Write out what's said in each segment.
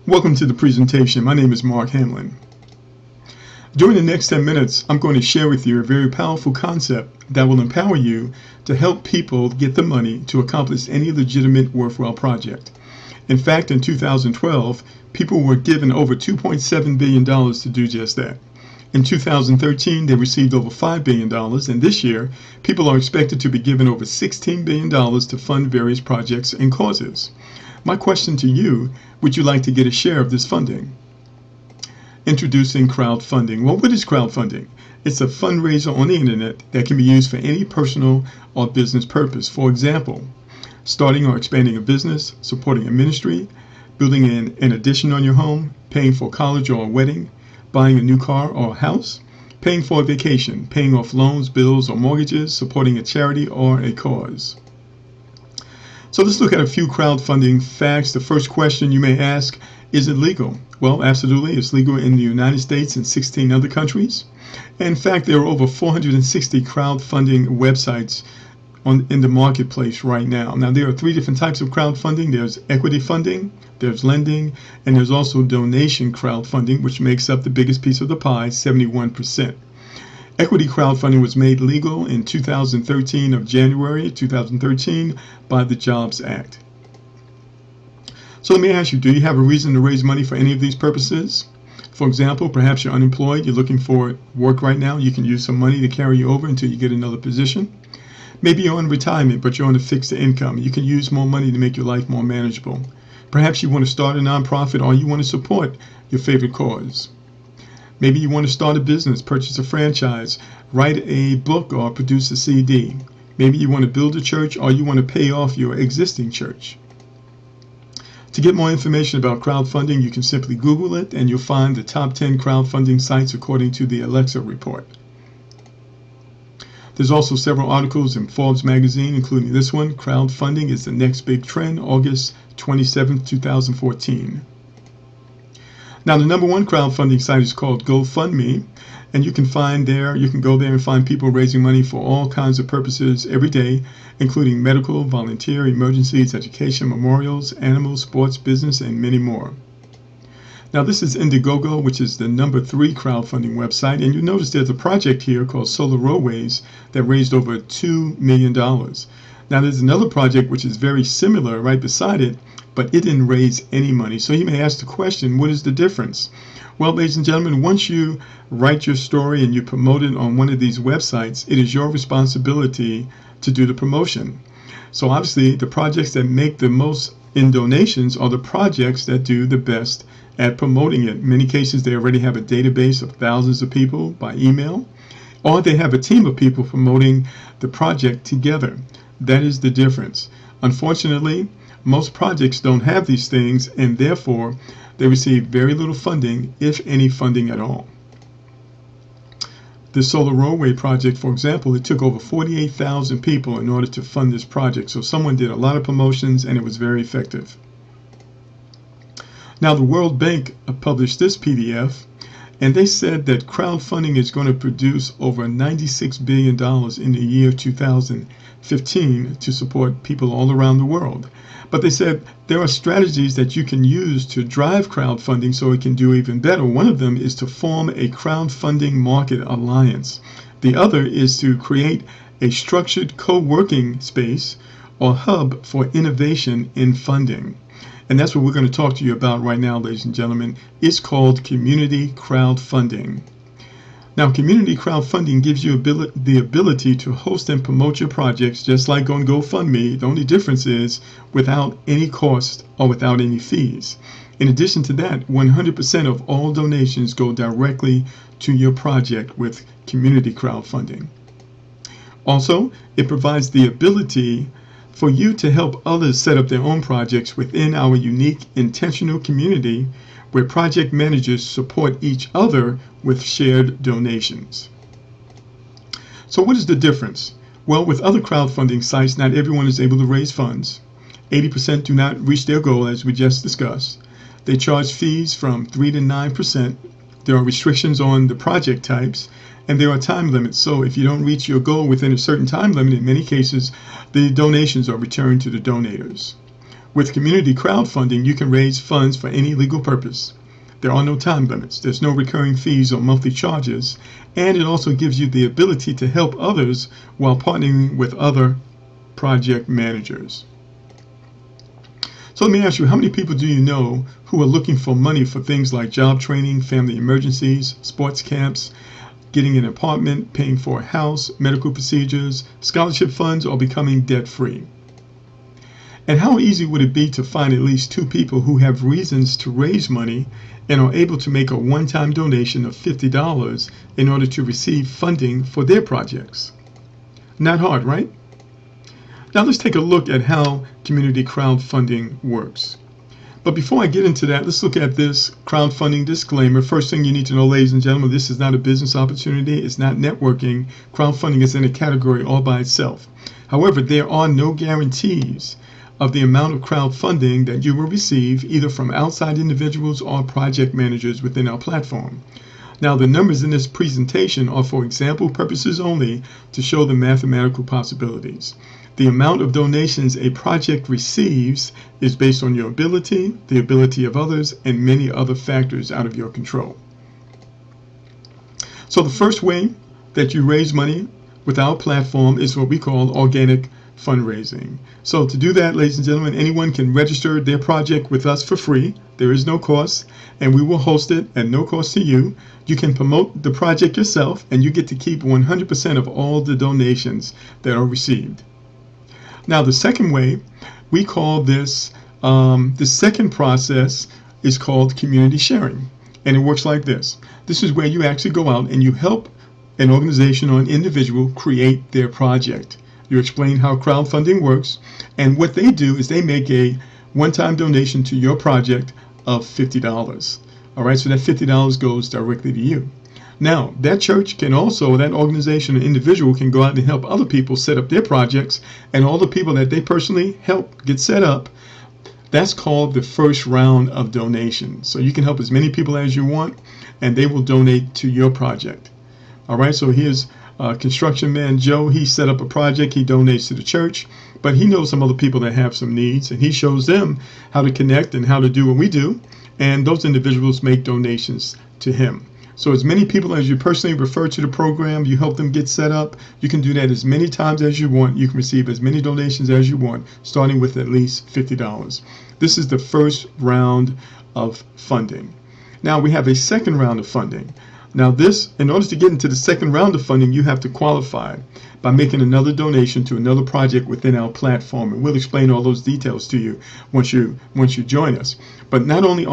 Welcome to the presentation. My name is Mark Hamlin. During the next 10 minutes, I'm going to share with you a very powerful concept that will empower you to help people get the money to accomplish any legitimate, worthwhile project. In fact, in 2012, people were given over $2.7 billion to do just that. In 2013, they received over $5 billion, and this year, people are expected to be given over $16 billion to fund various projects and causes. My question to you, would you like to get a share of this funding? Introducing crowdfunding. Well, what is crowdfunding? It's a fundraiser on the internet that can be used for any personal or business purpose. For example, starting or expanding a business, supporting a ministry, building an addition on your home, paying for college or a wedding, buying a new car or a house, paying for a vacation, paying off loans, bills, or mortgages, supporting a charity or a cause. So let's look at a few crowdfunding facts. The first question you may ask, is it legal? Well, absolutely. It's legal in the United States and 16 other countries. In fact, there are over 460 crowdfunding websites in the marketplace right now. Now, there are three different types of crowdfunding. There's equity funding, there's lending, and there's also donation crowdfunding, which makes up the biggest piece of the pie, 71%. Equity crowdfunding was made legal in January 2013 by the Jobs Act. So let me ask you, do you have a reason to raise money for any of these purposes? For example, perhaps you're unemployed, you're looking for work right now, you can use some money to carry you over until you get another position. Maybe you're on retirement, but you're on a fixed income. You can use more money to make your life more manageable. Perhaps you want to start a nonprofit or you want to support your favorite cause. Maybe you want to start a business, purchase a franchise, write a book, or produce a CD. Maybe you want to build a church or you want to pay off your existing church. To get more information about crowdfunding, you can simply Google it and you'll find the top 10 crowdfunding sites according to the Alexa report. There's also several articles in Forbes magazine, including this one, Crowdfunding is the Next Big Trend, August 27, 2014. Now, the number one crowdfunding site is called GoFundMe, and you can go there and find people raising money for all kinds of purposes every day, including medical, volunteer, emergencies, education, memorials, animals, sports, business, and many more. Now, this is Indiegogo, which is the number 3 crowdfunding website, and you notice there's a project here called Solar Roadways that raised over $2 million. Now, there's another project which is very similar right beside it, but it didn't raise any money. So you may ask the question, what is the difference? Well, ladies and gentlemen, once you write your story and you promote it on one of these websites, it is your responsibility to do the promotion. So obviously, the projects that make the most in donations are the projects that do the best at promoting it. In many cases, they already have a database of thousands of people by email, or they have a team of people promoting the project together. That is the difference. Unfortunately, most projects don't have these things, and therefore they receive very little funding, if any funding at all. The Solar Roadway project, for example, it took over 48,000 people in order to fund this project. So someone did a lot of promotions and it was very effective. Now, the World Bank published this PDF, and they said that crowdfunding is going to produce over $96 billion in the year 2015 to support people all around the world. But they said there are strategies that you can use to drive crowdfunding so it can do even better. One of them is to form a crowdfunding market alliance. The other is to create a structured co-working space or hub for innovation in funding. And that's what we're going to talk to you about right now, ladies and gentlemen. It's called community crowdfunding. Now, community crowdfunding gives you the ability to host and promote your projects just like on GoFundMe. The only difference is without any cost or without any fees. In addition to that, 100% of all donations go directly to your project with community crowdfunding. Also, it provides the ability for you to help others set up their own projects within our unique intentional community where project managers support each other with shared donations. So what is the difference? Well, with other crowdfunding sites, not everyone is able to raise funds. 80% do not reach their goal, as we just discussed. They charge fees from 3 to 9%. There are restrictions on the project types, and there are time limits. So if you don't reach your goal within a certain time limit, in many cases, the donations are returned to the donators. With community crowdfunding, you can raise funds for any legal purpose. There are no time limits. There's no recurring fees or monthly charges. And it also gives you the ability to help others while partnering with other project managers. So let me ask you, how many people do you know who are looking for money for things like job training, family emergencies, sports camps, getting an apartment, paying for a house, medical procedures, scholarship funds, or becoming debt-free? And how easy would it be to find at least 2 people who have reasons to raise money and are able to make a one-time donation of $50 in order to receive funding for their projects? Not hard, right? Now let's take a look at how community crowdfunding works. But before I get into that, let's look at this crowdfunding disclaimer. First thing you need to know, ladies and gentlemen, this is not a business opportunity. It's not networking. Crowdfunding is in a category all by itself. However, there are no guarantees of the amount of crowdfunding that you will receive either from outside individuals or project managers within our platform. Now, the numbers in this presentation are for example purposes only to show the mathematical possibilities. The amount of donations a project receives is based on your ability, the ability of others, and many other factors out of your control. So the first way that you raise money with our platform is what we call organic fundraising. So to do that, ladies and gentlemen, anyone can register their project with us for free. There is no cost, and we will host it at no cost to you. You can promote the project yourself, and you get to keep 100% of all the donations that are received. Now, the second way, we call this, the second process is called community sharing. And it works like this. This is where you actually go out and you help an organization or an individual create their project. You explain how crowdfunding works, and what they do is they make a one-time donation to your project of $50. All right, so that $50 goes directly to you. Now, that church can also, that organization or individual can go out and help other people set up their projects, and all the people that they personally help get set up, that's called the first round of donations. So you can help as many people as you want, and they will donate to your project. All right, so here's construction man Joe. He set up a project, he donates to the church, but he knows some other people that have some needs, and he shows them how to connect and how to do what we do, and those individuals make donations to him. So as many people as you personally refer to the program, you help them get set up, you can do that as many times as you want. You can receive as many donations as you want, starting with at least $50. This is the first round of funding. Now we have a second round of funding. Now this, in order to get into the second round of funding, you have to qualify by making another donation to another project within our platform. And we'll explain all those details to you once you join us. But not only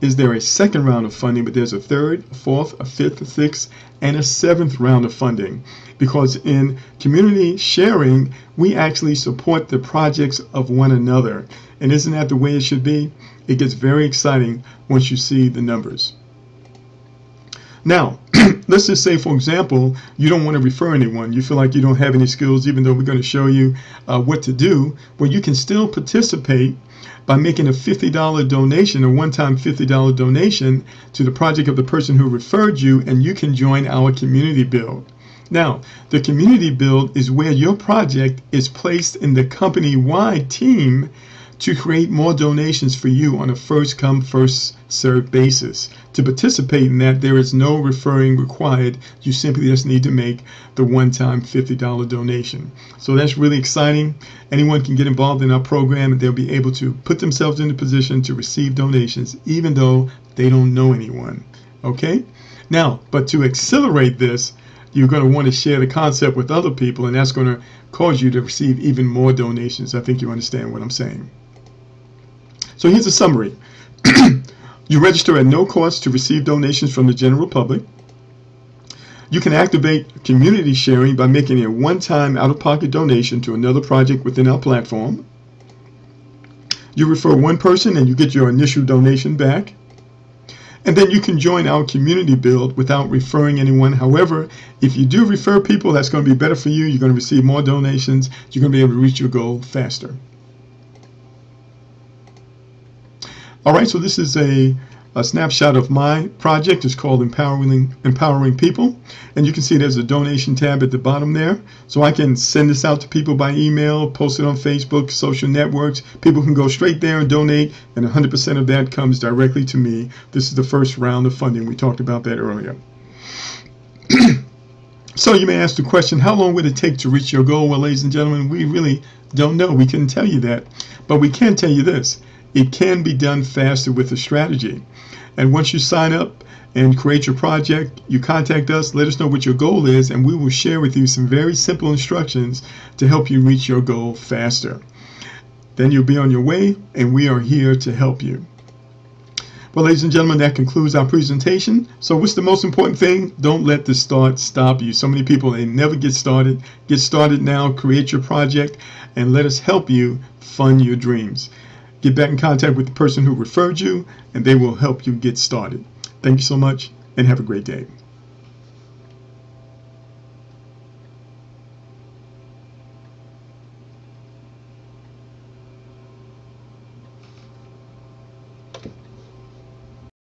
is there a second round of funding, but there's a third, a fourth, a fifth, a sixth, and a seventh round of funding. Because in community sharing, we actually support the projects of one another. And isn't that the way it should be? It gets very exciting once you see the numbers. Now, let's just say, for example, you don't want to refer anyone. You feel like you don't have any skills, even though we're going to show you what to do. Well, you can still participate by making a $50 donation, a one-time $50 donation to the project of the person who referred you, and you can join our community build. Now, the community build is where your project is placed in the company-wide team to create more donations for you on a first-come, first-served basis. To participate in that, there is no referring required. You simply just need to make the one-time $50 donation. So that's really exciting. Anyone can get involved in our program, and they'll be able to put themselves in a position to receive donations, even though they don't know anyone. Okay? Now, but to accelerate this, you're going to want to share the concept with other people, and that's going to cause you to receive even more donations. I think you understand what I'm saying. So here's a summary. You register at no cost to receive donations from the general public. You can activate community sharing by making a one-time out-of-pocket donation to another project within our platform. You refer one person and you get your initial donation back. And then you can join our community build without referring anyone. However, if you do refer people, that's going to be better for you. You're going to receive more donations. You're going to be able to reach your goal faster. All right, so this is a a snapshot of my project. It's called Empowering People. And you can see there's a donation tab at the bottom there. So I can send this out to people by email, post it on Facebook, social networks. People can go straight there and donate, and 100% of that comes directly to me. This is the first round of funding. We talked about that earlier. So you may ask the question, how long would it take to reach your goal? Well, ladies and gentlemen, we really don't know. We couldn't tell you that. But we can tell you this. It can be done faster with a strategy. And once you sign up and create your project, you contact us, let us know what your goal is, and we will share with you some very simple instructions to help you reach your goal faster. Then you'll be on your way, and we are here to help you. Well, ladies and gentlemen, that concludes our presentation. So what's the most important thing? Don't let the start stop you. So many people, they never get started. Get started now, create your project, and let us help you fund your dreams. Get back in contact with the person who referred you, and they will help you get started. Thank you so much, and have a great day.